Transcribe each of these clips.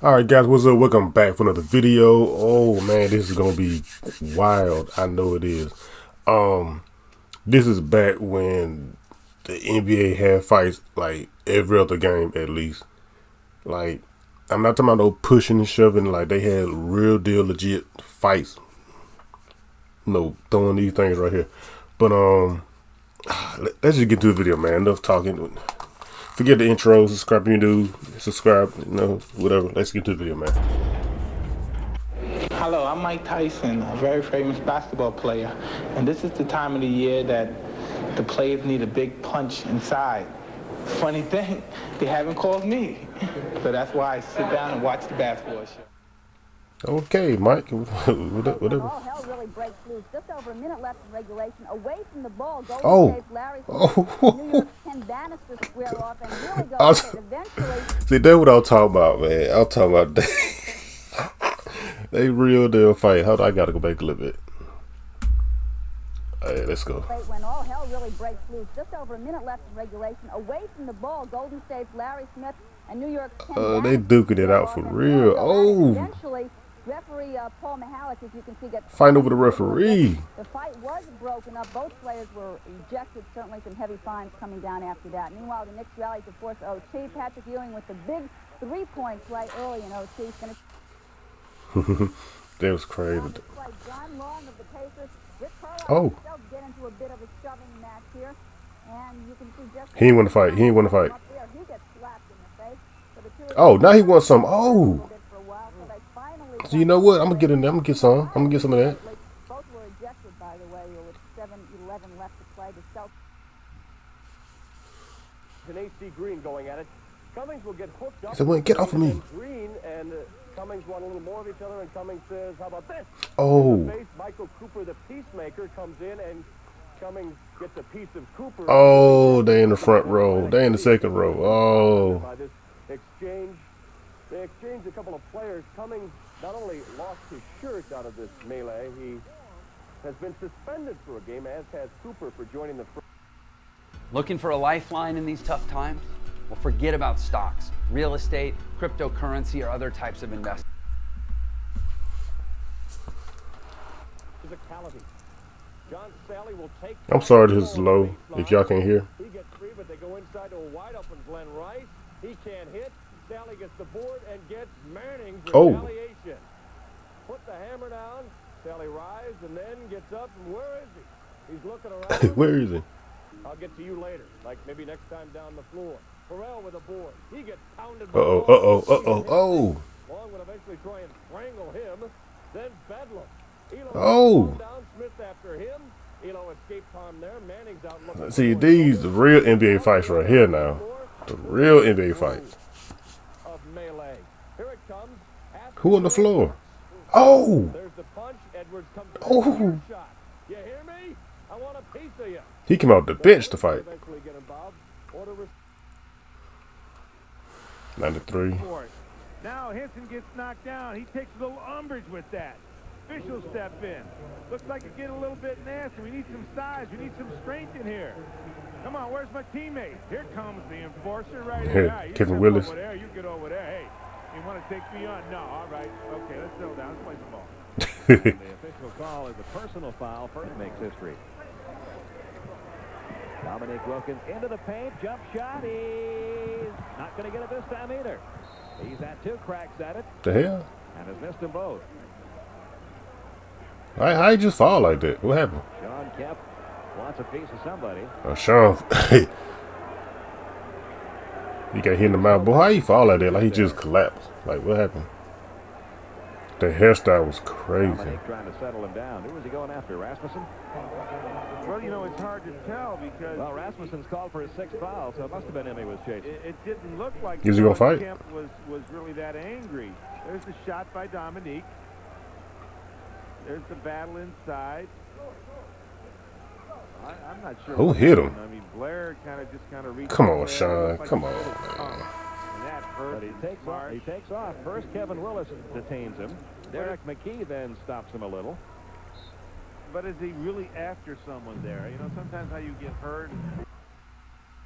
Alright guys, what's up? Welcome back for another video. Oh man, this is gonna be wild. I know it is. This is back when the NBA had fights like every other game at least. Like, I'm not talking about no pushing and shoving, like they had real deal legit fights. No throwing these things right here. But let's just get to the video, man. Enough talking. Forget the intro, subscribe if you do, subscribe, whatever. Let's get to the video, man. Hello, I'm Mike Tyson, a very famous basketball player, and this is the time of the year that the players need a big punch inside. Funny thing, they haven't called me, so that's why I sit down and watch the basketball show. Okay, Mike, whatever. All hell really breaks loose. Just over a minute left in regulation. Away from the ball, Golden Oh, State's Larry Smith, New oh. York's Ken Bannister square off and really go I at was- it eventually. See, that's what I'm talking about, man. I'm talking about they real deal fight. Hold on, I gotta go back a little bit. Hey, let's go. When all hell really breaks loose. Just over a minute left in regulation. Away from the ball, Golden State's Larry Smith and New York's Ken They Bannister duking it square out off for and real. really go at it. Oh, Eventually, referee Paul Mihalik, as you can see, gets fighting over the referee. The fight was broken up. Both players were ejected. Certainly some heavy fines coming down after that. Meanwhile, the Knicks rallied to force OT. Patrick Ewing with the big 3 points right early in OT. That was crazy. John Long of the Pacers. Rick Carlisle Oh, himself get into a bit of a shoving match here. And you can see just he ain't want to fight. He ain't want to fight. up there, he gets slapped in the face. So the two of Oh, them now he wants some. Oh, for a while, so they finally so you know what? I'm gonna get in there. I'm gonna get some. I'm gonna get some of that. both were ejected, by the way, with 7:11 left to play. The Celtics. And AC Green going at it. Cummings will get hooked up. So wait, get off of me. Green and Cummings want a little more of each other, and Cummings says, "How about this?" Oh, In the face, Michael Cooper, the peacemaker, comes in, and Cummings gets a piece of Cooper. oh, they in the front row. They in the second row. Oh, By this exchange, they exchanged a couple of players. Cummings not only lost his shirt out of this melee, he has been suspended for a game, as has Cooper for joining the. Looking for a lifeline in these tough times? Well, forget about stocks, real estate, cryptocurrency, or other types of investment. Physicality. John Sally will take. I'm sorry this is low. If y'all can't hear. He gets free, but they go inside to a wide open Glenn Rice. He can't hit. Sally gets the board and gets Manning for Oh. retaliation. Put the hammer down. Sally rises and then gets up. And where is he? He's looking around. Where is he? I'll get to you later, like maybe next time down the floor. Farrell with a board. He gets pounded. Uh-oh, oh. Long would eventually try and strangle him. Then Bedlam. Elo Oh. down. Smith after him. Elo escaped harm there. Manning's out looking. See, these the real NBA fights right here now. The real NBA fights. Of melee. Here it comes. Who on the floor? Oh, There's the punch. Edwards comes. Oh. Shot. You hear me? I want a piece of you. he came out the bench to fight. Eventually get involved. Order 93. Now Henson gets knocked down. He takes a little umbrage with that. Officials step in. Looks like it's getting a little bit nasty. We need some size. We need some strength in here. Come on, where's my teammate? Here comes the enforcer right Here, here. Yeah, you Kevin jump Willis. Over there. You get over there. Hey, you want to take me on? No, all right. Okay, let's settle down. Let's play some ball. The official call is a personal foul. First makes history. Dominique Wilkins into the paint. Jump shot. He's not going to get it this time either. He's had 2 cracks at it The hell? and has missed them both. How he just fall like that? What happened? Sean Kemp wants a piece of somebody. Sean. He got hit in the mouth. Boy, how he fall like that? Like he just collapsed. Like what happened? The hairstyle was crazy. Dominique trying to settle him down. Who was he going after? Rasmussen? Well, you know, it's hard to tell because Well, Rasmussen's called for his 6th foul, so it must have been him he was chasing. it didn't look like Is he gonna fight? Kemp was really that angry. There's the shot by Dominique. There's the battle inside. I'm not sure. Who what hit him? happened. I mean, Blair kind of reached. Come on, over there. Sean. It looked like Come he on, hit his man. tongue. And that hurt. But he takes off. First, Kevin Willis detains him. Derek McKee then stops him a little. But is he really after someone there? You know, sometimes how you get hurt.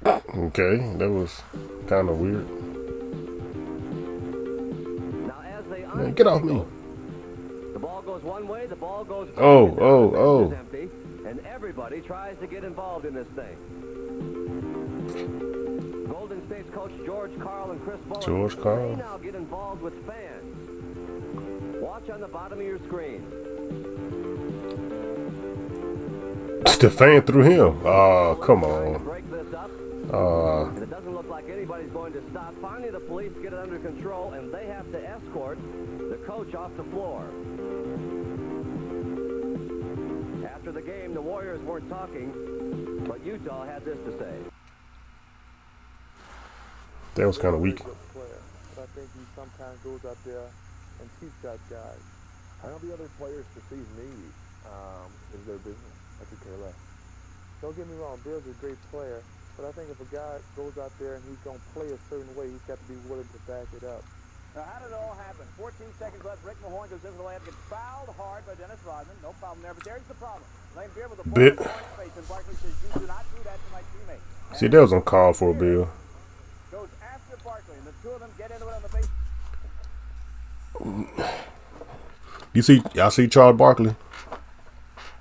Okay, that was kind of weird. Man, get off me. The ball goes one way, the ball goes back. Oh. It's empty, and everybody tries to get involved in this thing. Golden State's coach George Karl and Chris Bullock. George Karl. They now get involved with fans. Watch on the bottom of your screen. The fan threw him. Oh, come on. Break this up. And it doesn't look like anybody's going to stop. Finally, the police get it under control, and they have to escort the coach off the floor. After the game, the Warriors weren't talking, but Utah had this to say. That was kind of weak. But I think he sometimes goes out there and teach that guy. How the other players perceive me is their business. I could care less. Don't get me wrong, Bill's a great player, but I think if a guy goes out there and he's going to play a certain way, he's got to be willing to back it up. Now, how did it all happen? 14 seconds left. Rick Mahorn goes into the lab, gets fouled hard by Dennis Rodman. No problem there, but there's the problem. Lane Beer with a ball in his face, and Barkley says, "You do not do that to my teammate." See, that was uncalled for, Bill. Goes after Barkley, and the two of them get into it on the base. Y'all see Charles Barkley?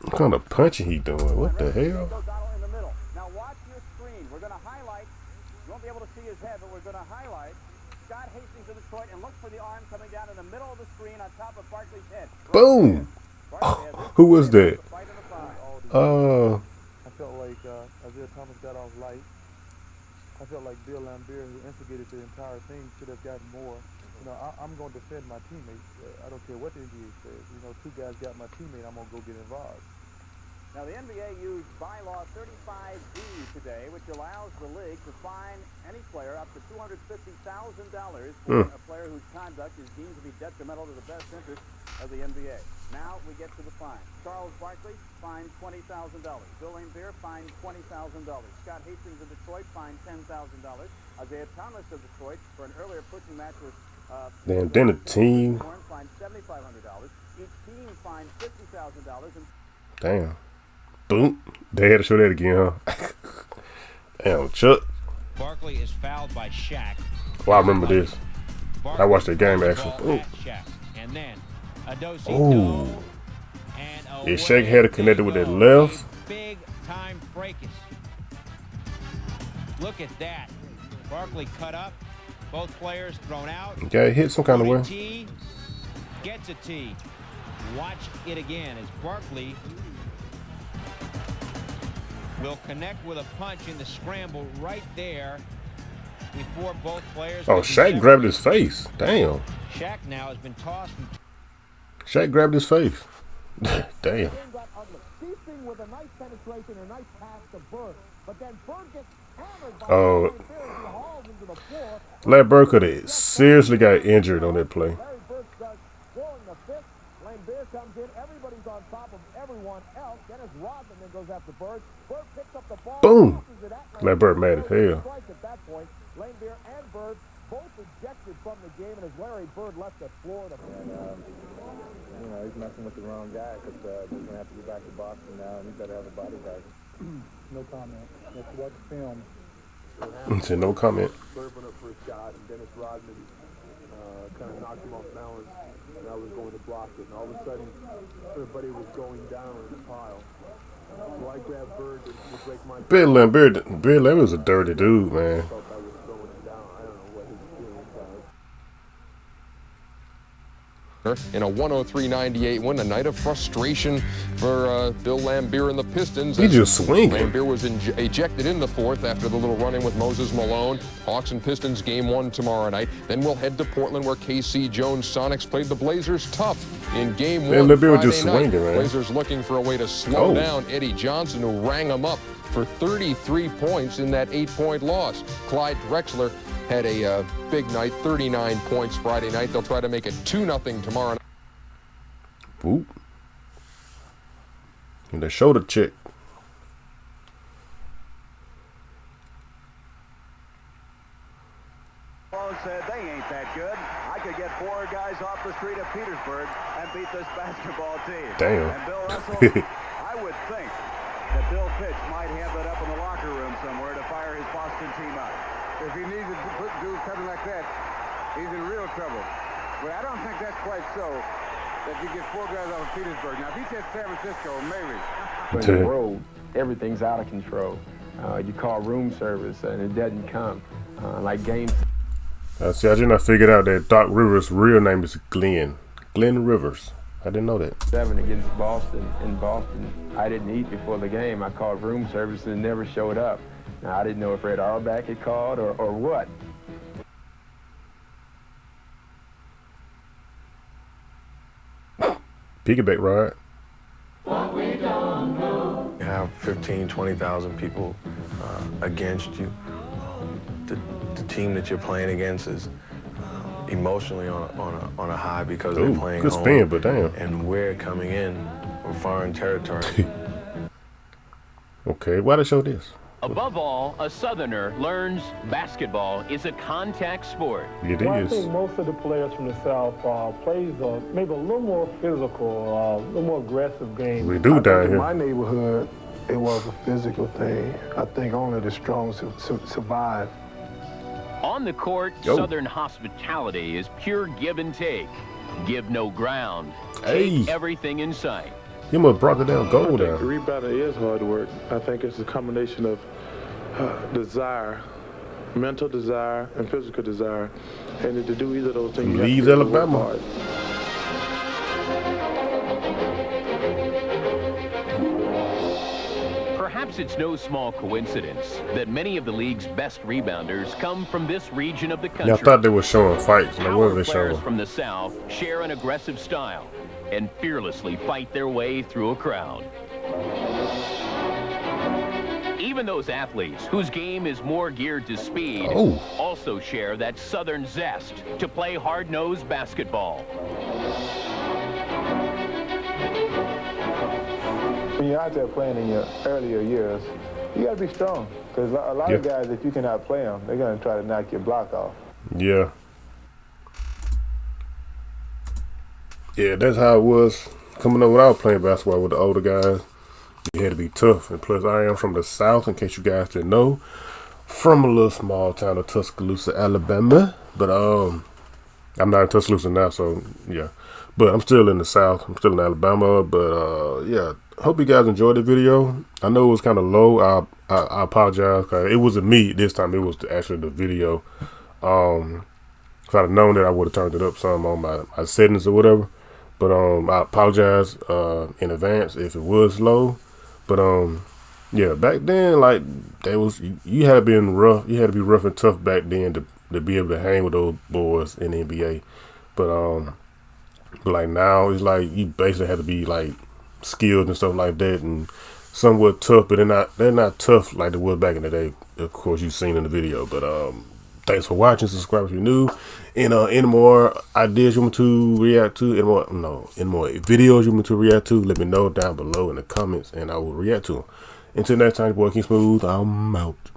What kind of punching he doing? What the hell? In the middle. Now watch your screen. We're going to highlight. You won't be able to see his head, but we're going to highlight Scott Hastings of Detroit, and look for the arm coming down in the middle of the screen on top of Barkley's head. Boom! Who was that? I felt like Isaiah Thomas got off light. I felt like Bill Laimbeer, who instigated the entire thing, should have gotten more. You know, I'm going to defend my teammates. I don't care what the NBA says. You know, two guys got my teammate, I'm going to go get involved. Now, the NBA used bylaw 35D today, which allows the league to fine any player up to $250,000 for a player whose conduct is deemed to be detrimental to the best interest of the NBA. Now we get to the fine. Charles Barkley fined $20,000. Bill Laimbeer fined $20,000. Scott Hastings of Detroit fined $10,000. Isaiah Thomas of Detroit for an earlier pushing match with then the team fined $7,500. Each team fined $50,000. Damn. Boom. They had to show that again, huh? Damn, Chuck. Barkley is fouled by Shaq. Well, I remember this. I watched the game actually. And then oh. Yeah, Shaq had it connected with that left. Big time fracas. Look at that. Barkley cut up. Both players thrown out. Okay, hit some kind of way. T gets a T. Watch it again as Barkley will connect with a punch in the scramble right there before both players. Oh, Shaq grabbed his face. Damn. Shaq now has been tossed. Shaq grabbed his face. Damn. With a nice penetration, a nice pass to Bird, but then Bird gets hammered by Larry Bird could have seriously got injured on that play. Larry Bird starts throwing the fist. Laimbeer comes in. Everybody's on top of everyone else. Dennis Rodman then goes after Bird. Bird picks up the ball. Boom. Larry Bird mad as hell. At that point, Laimbeer and Bird both ejected from the game, and as Larry Bird left the floor, You know, he's messing with the wrong guy because they're going to have to go back to Boston now, and he better have a bodyguard. No comment. Let's watch film. Said no comment. Bird went up for a shot, and Dennis Rodman kind of knocked him off balance, and I was going to block it. And all of a sudden, everybody was going down in a pile. So I grabbed Bird to break my... Bill Laimbeer was a dirty dude, man. I felt I was going down. I don't know what his feelings are. In a 103-98 win, a night of frustration for Bill Laimbeer and the Pistons. He just swinging. Laimbeer was ejected in the fourth after the little run-in with Moses Malone. Hawks and Pistons game 1 tomorrow night. Then we'll head to Portland where KC Jones Sonics played the Blazers tough in game 1 Laimbeer was Friday just swinging, night. man. Blazers looking for a way to slow down Eddie Johnson, who rang him up for 33 points in that 8-point loss. Clyde Drexler had a big night, 39 points Friday night. They'll try to make it 2-0 tomorrow night. Boop. And the shoulder check. Malone said they ain't that good. I could get 4 guys off the street of Petersburg and beat this basketball team. Damn. And Bill Russell, I would think that Bill Fitch might have that up in the locker room somewhere to fire his Boston team out. If he needs to do something like that, he's in real trouble. But I don't think that's quite so. That you get 4 guys off of Petersburg. Now, if he said San Francisco, maybe. When you road, everything's out of control. You call room service and it doesn't come. Like games. See, I just not figured out that Doc Rivers' real name is Glenn Rivers. I didn't know that. 7 against Boston. In Boston, I didn't eat before the game. I called room service and it never showed up. Now, I didn't know if Red Auerbach had called or what. Piggyback ride. You have 15, 20,000 people against you. The team that you're playing against is emotionally on a high because they're playing good home. spin, but damn. And we're coming in from foreign territory. Okay, why they show this? Above all, a Southerner learns basketball is a contact sport. It well, is. I think most of the players from the South plays maybe a little more physical, a little more aggressive game. We do down here. In my neighborhood, it was a physical thing. I think only the strong survive. On the court, Southern hospitality is pure give and take. Give no ground. Take everything in sight. He must brought it down gold down. Rebounding is hard work. I think it's a combination of desire, mental desire, and physical desire. And to do either of those things, Leeds, Alabama. Perhaps it's no small coincidence that many of the league's best rebounders come from this region of the country. Yeah, I thought they were showing fights. Like, what were they Players showing? from the South share an aggressive style and fearlessly fight their way through a crowd. Even those athletes whose game is more geared to speed also share that Southern zest to play hard-nosed basketball. When you're out there playing in your earlier years, you got to be strong. Because a lot of guys, if you can outplay them, they're going to try to knock your block off. Yeah. Yeah, that's how it was coming up when I was playing basketball with the older guys. You had to be tough. And plus, I am from the South, in case you guys didn't know. From a little small town of Tuscaloosa, Alabama. But I'm not in Tuscaloosa now, so yeah. But I'm still in the South. I'm still in Alabama. But yeah, hope you guys enjoyed the video. I know it was kind of low. I apologize. Cause it wasn't me this time. It was actually the video. If I'd have known that, I would have turned it up some on my settings or whatever. But I apologize in advance if it was low. But yeah, back then, like, they was you had to be rough. You had to be rough and tough back then to be able to hang with those boys in the NBA. But like now, it's like you basically have to be like skilled and stuff like that, and somewhat tough. But they're not tough like they were back in the day. Of course, you've seen in the video. But thanks for watching. Subscribe if you're new. And any more ideas you want to react to, any more videos you want to react to, let me know down below in the comments, and I will react to them. Until next time, boy, King Smooth, I'm out.